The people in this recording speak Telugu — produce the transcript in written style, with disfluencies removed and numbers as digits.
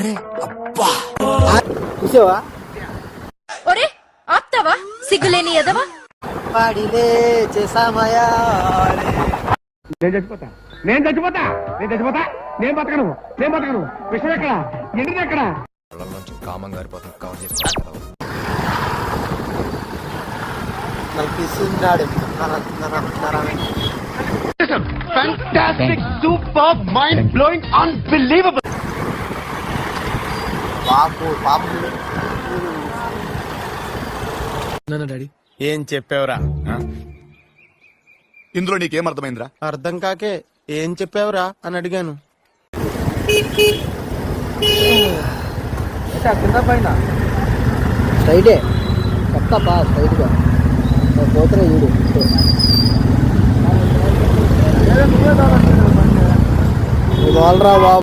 అరే అబ్బా చూసావా? ఒరే ఆప్తావా సిగ్గులేని ఎదవా. పాడిలే చేసామయా. నేను చచ్చిపోతా నేను బతకను విషయం ఎక్కడ ఎండిది ఎక్కడ నుంచి కామం గారిపోతుంది కవర్ చేసుకుంటాం. నలిపిస్తున్నాడు fantastic super mind blowing unbelievable. పాపు పాపు. డాడీ ఏం చెప్పావురా? ఇందులో నీకేం అర్థమైందిరా? అర్థం కాకే ఏం చెప్పావురా అని అడిగాను. కింద పైన స్ట్రైటే కొత్త బా స్ట్రైట్ గా పోతున్నా చూడు. బాబు